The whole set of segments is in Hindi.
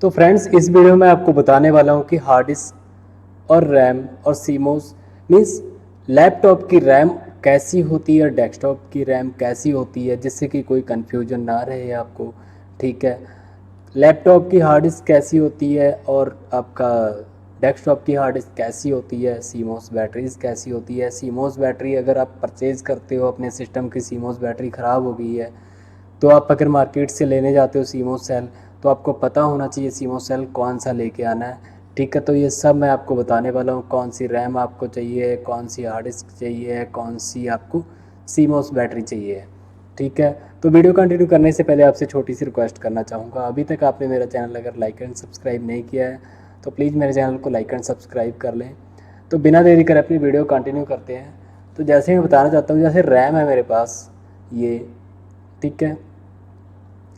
तो फ्रेंड्स, इस वीडियो में आपको बताने वाला हूँ कि हार्ड डिस्क और रैम और सीमोस मीन्स लैपटॉप की रैम कैसी होती है और डेस्कटॉप की रैम कैसी होती है, जिससे कि कोई कन्फ्यूजन ना रहे आपको। ठीक है, लैपटॉप की हार्ड डिस्क कैसी होती है और आपका डेस्कटॉप की हार्ड डिस्क कैसी होती है, सीमोस बैटरीज कैसी होती है। सीमोस बैटरी अगर आप परचेज़ करते हो, अपने सिस्टम की सीमोस बैटरी ख़राब हो गई है तो आप अगर मार्केट से लेने जाते हो सीमोस सेल, तो आपको पता होना चाहिए सीमोस सेल कौन सा लेके आना है। ठीक है, तो ये सब मैं आपको बताने वाला हूँ, कौन सी रैम आपको चाहिए, कौन सी हार्ड डिस्क चाहिए, कौन सी आपको सीमोस बैटरी चाहिए। ठीक है, तो वीडियो कंटिन्यू करने से पहले आपसे छोटी सी रिक्वेस्ट करना चाहूँगा, अभी तक आपने मेरा चैनल अगर लाइक एंड सब्सक्राइब नहीं किया है तो प्लीज़ मेरे चैनल को लाइक एंड सब्सक्राइब कर लें। तो बिना देरी कर अपनी वीडियो कंटिन्यू करते हैं। तो जैसे मैं बताना चाहता हूँ, जैसे रैम है मेरे पास ये, ठीक है,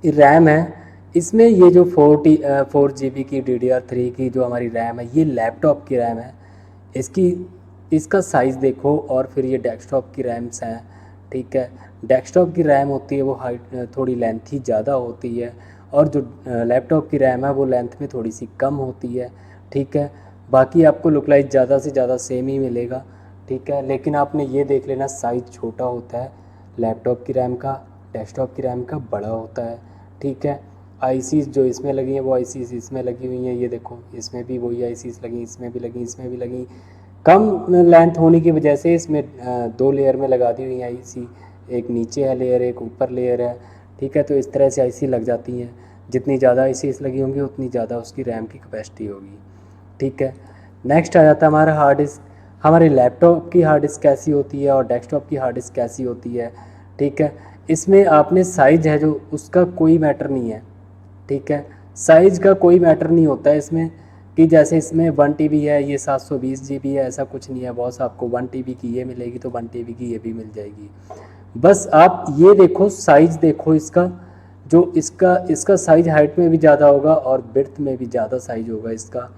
ये रैम है। इसमें ये जो 4 GB की DDR3 की जो हमारी रैम है, ये लैपटॉप की रैम है। इसकी इसका साइज़ देखो और फिर ये डेस्कटॉप की रैम्स हैं। ठीक है, डेस्कटॉप की रैम होती है वो हाइट थोड़ी लेंथ ही ज़्यादा होती है, और जो लैपटॉप की रैम है वो लेंथ में थोड़ी सी कम होती है। ठीक है, बाकी आपको लुक लाइक ज़्यादा से ज़्यादा सेम ही मिलेगा। ठीक है, लेकिन आपने ये देख लेना, साइज़ छोटा होता है लैपटॉप की रैम का, डेस्कटॉप की रैम का बड़ा होता है। ठीक है, आईसीज जो इसमें लगी हैं वो आईसीज इसमें लगी हुई हैं, ये देखो इसमें भी वही आईसीज लगी, इसमें भी लगी, इसमें भी लगी। कम लेंथ होने की वजह से इसमें 2 लेयर में लगा दी हुई है आईसी, एक नीचे है लेयर, एक ऊपर लेयर है। ठीक है, तो इस तरह से आईसी लग जाती हैं। जितनी ज़्यादा आईसीज लगी होंगी उतनी ज़्यादा उसकी रैम की कैपेसिटी होगी। ठीक है, नेक्स्ट आ जाता है हमारा हार्ड डिस्क। हमारे लैपटॉप की हार्ड डिस्क कैसी होती है और डेस्कटॉप की हार्ड डिस्क कैसी होती है। ठीक है, इसमें आपने साइज़ है जो उसका कोई मैटर नहीं है। ठीक है, साइज़ का कोई मैटर नहीं होता है इसमें, कि जैसे इसमें 1 TB है, ये 720 GB है, ऐसा कुछ नहीं है बॉस। आपको 1 TB की ये मिलेगी तो 1 TB की ये भी मिल जाएगी। बस आप ये देखो, साइज़ देखो इसका, जो इसका इसका साइज़ हाइट में भी ज़्यादा होगा और विड्थ में भी ज़्यादा साइज़ होगा इसका।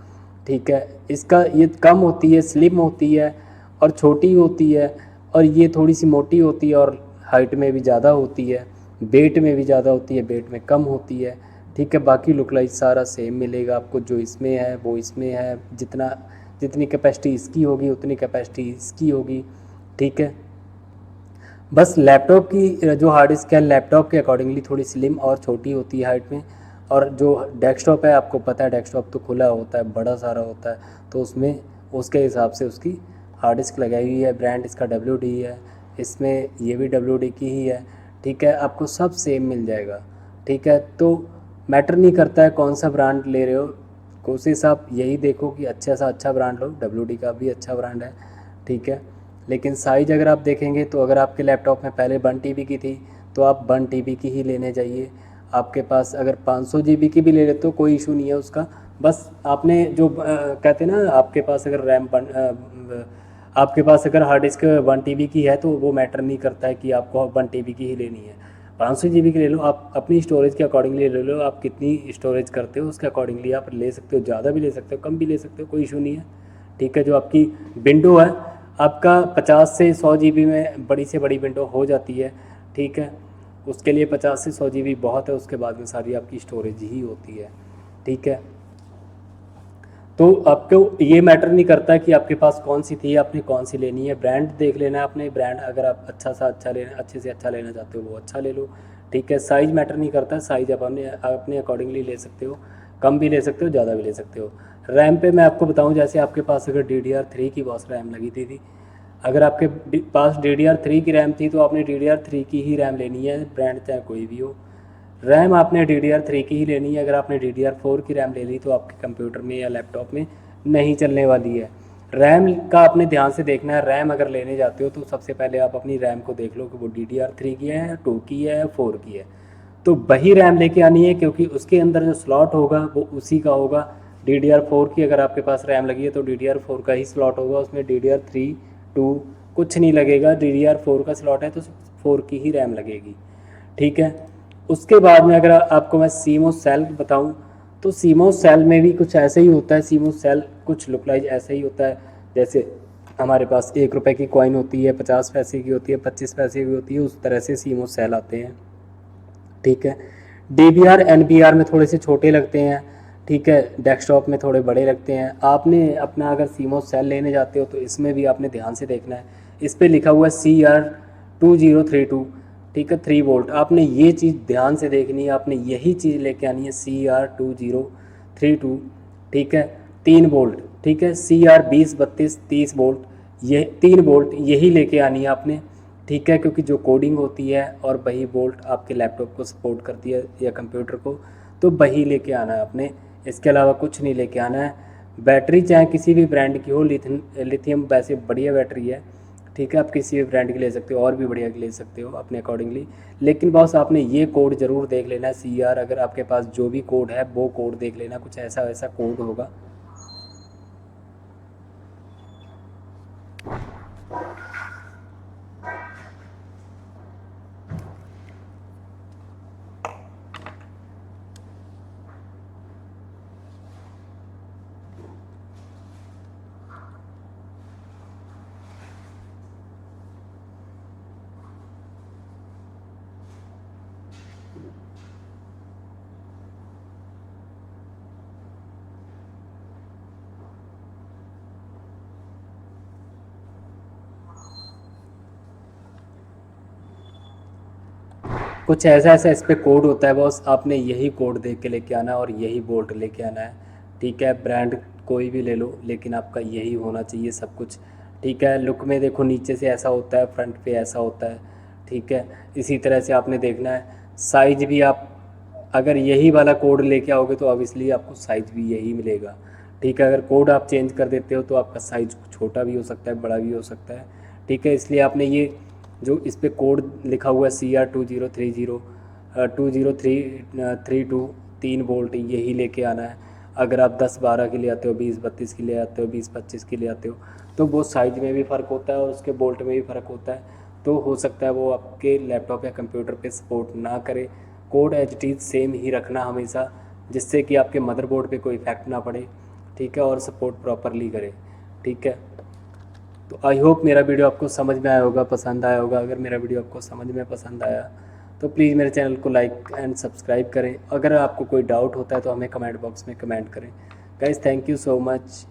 ठीक है, इसका ये कम होती है, स्लिम होती है और छोटी होती है, और ये थोड़ी सी मोटी होती है और हाइट में भी ज़्यादा होती है, वेट में भी ज़्यादा होती है, वेट में कम होती है। ठीक है, बाकी लुक लाइक सारा सेम मिलेगा आपको, जो इसमें है वो इसमें है, जितनी कैपेसिटी इसकी होगी उतनी कैपेसिटी इसकी होगी। ठीक है, बस लैपटॉप की जो हार्ड डिस्क है लैपटॉप के अकॉर्डिंगली थोड़ी स्लिम और छोटी होती है हाइट में, और जो डेस्कटॉप है आपको पता है डेस्कटॉप तो खुला होता है, बड़ा सारा होता है, तो उसमें उसके हिसाब से उसकी हार्ड डिस्क लगाई हुई है। ब्रांड इसका WD है, इसमें ये भी WD की ही है। ठीक है, आपको सब सेम मिल जाएगा। ठीक है, तो मैटर नहीं करता है कौन सा ब्रांड ले रहे हो, कोशिश आप यही देखो कि अच्छा सा अच्छा ब्रांड लो। WD का भी अच्छा ब्रांड है। ठीक है, लेकिन साइज़ अगर आप देखेंगे तो अगर आपके लैपटॉप में पहले 1 TB की थी तो आप 1 TB की ही लेने जाइए। आपके पास अगर 500 GB की भी ले लेते हो कोई इशू नहीं है उसका। बस आपने जो कहते हैं ना, आपके पास अगर आपके पास अगर हार्ड डिस्क 1 TB की है तो वो मैटर नहीं करता है कि आपको 1 TB की ही लेनी है। 500 GB की ले लो, आप अपनी स्टोरेज के अकॉर्डिंगली ले लो, आप कितनी स्टोरेज करते हो उसके अकॉर्डिंगली आप ले सकते हो, ज़्यादा भी ले सकते हो, कम भी ले सकते हो, कोई इशू नहीं है। ठीक है, जो आपकी विंडो है आपका 50 से 100 GB में बड़ी से बड़ी विंडो हो जाती है। ठीक है, उसके लिए 50 से 100 GB बहुत है, उसके बाद में सारी आपकी स्टोरेज ही होती है। ठीक है, तो आपको ये मैटर नहीं करता कि आपके पास कौन सी थी, आपने कौन सी लेनी है। ब्रांड देख लेना है आपने, ब्रांड अगर आप अच्छा सा अच्छा लेना, अच्छे से अच्छा लेना चाहते हो वो अच्छा ले लो। ठीक है, साइज़ मैटर नहीं करता, साइज़ आप अपने अकॉर्डिंगली ले सकते हो, कम भी ले सकते हो, ज़्यादा भी ले सकते हो। रैम पे मैं आपको बताऊं, जैसे आपके पास अगर DDR3 की बॉस रैम लगी थी, अगर आपके पास DDR3 की रैम थी तो आपने DDR3 की ही रैम लेनी है, ब्रांड चाहे कोई भी हो। रैम आपने DDR3 की ही लेनी है। अगर आपने DDR4 की रैम ले ली तो आपके कंप्यूटर में या लैपटॉप में नहीं चलने वाली है। रैम का आपने ध्यान से देखना है। रैम अगर लेने जाते हो तो सबसे पहले आप अपनी रैम को देख लो कि वो DDR3 की है, 2 की है, 4 की है, तो वही रैम लेके आनी है, क्योंकि उसके अंदर जो स्लॉट होगा वो उसी का होगा। DDR4 की अगर आपके पास रैम लगी है तो DDR4 का ही स्लॉट होगा, उसमें DDR3 2 कुछ नहीं लगेगा। DDR4 का स्लॉट है तो 4 की ही रैम लगेगी। ठीक है, उसके बाद में अगर आपको मैं सीमोस सेल बताऊं तो सीमोस सेल में भी कुछ ऐसे ही होता है। सीमोस सेल कुछ लुक लाइक ऐसे ही होता है, जैसे हमारे पास 1 रुपए की कॉइन होती है, 50 पैसे की होती है, 25 पैसे की होती है, उस तरह से सीमोस सेल आते हैं। ठीक है, DVR NVR में थोड़े से छोटे लगते हैं। ठीक है, डेस्कटॉप में थोड़े बड़े लगते हैं। आपने अपना अगर सीमोस सेल लेने जाते हो तो इसमें भी आपने ध्यान से देखना है, इस पे लिखा हुआ है CR2032, ठीक है, 3 वोल्ट। आपने ये चीज़ ध्यान से देखनी है, आपने यही चीज़ लेके आनी है, CR2032, ठीक है, 3 वोल्ट, ठीक है, CR2032 30 वोल्ट, ये 3 वोल्ट यही लेके आनी है आपने, ठीक है, क्योंकि जो कोडिंग होती है और वही वोल्ट आपके लैपटॉप को सपोर्ट करती है या कंप्यूटर को, तो वही लेके आना है आपने, इसके अलावा कुछ नहीं लेके आना है। बैटरी चाहे किसी भी ब्रांड की हो, लिथियम वैसे बढ़िया बैटरी है, ठीक है, आप किसी भी ब्रांड की ले सकते हो और भी बढ़िया की ले सकते हो अपने अकॉर्डिंगली। लेकिन बॉस आपने ये कोड ज़रूर देख लेना है, CR, अगर आपके पास जो भी कोड है वो कोड देख लेना, कुछ ऐसा वैसा कोड होगा। कुछ ऐसा ऐसा इस पे कोड होता है बॉस, आपने यही कोड देख के लेके आना है और यही बोल्ट लेके आना है, ठीक है। ब्रांड कोई भी ले लो लेकिन आपका यही होना चाहिए सब कुछ, ठीक है। लुक में देखो, नीचे से ऐसा होता है, फ्रंट पे ऐसा होता है, ठीक है। इसी तरह से आपने देखना है। साइज भी आप अगर यही वाला कोड लेके आओगे तो ऑब्वियसली आपको साइज भी यही मिलेगा, ठीक है। अगर कोड आप चेंज कर देते हो तो आपका साइज छोटा भी हो सकता है, बड़ा भी हो सकता है, ठीक है। इसलिए आपने ये जो इस पे कोड लिखा हुआ है CR2030 2032 3 वोल्ट, यही लेके आना है। अगर आप 10-12 के लिए आते हो, 20-32 के लिए आते हो, 20-25 के लिए आते हो, तो वो साइज में भी फ़र्क होता है और उसके बोल्ट में भी फ़र्क होता है। तो हो सकता है वो आपके लैपटॉप या कंप्यूटर पे सपोर्ट ना करे। Code as it is same ही रखना हमेशा, जिससे कि आपके मदरबोर्ड पे कोई इफेक्ट ना पड़े, ठीक है, और सपोर्ट प्रॉपरली करे, ठीक है। तो आई होप मेरा वीडियो आपको समझ में आया होगा, पसंद आया होगा। अगर मेरा वीडियो आपको समझ में पसंद आया तो प्लीज़ मेरे चैनल को लाइक एंड सब्सक्राइब करें। अगर आपको कोई डाउट होता है तो हमें कमेंट बॉक्स में कमेंट करें। Guys, thank you so much.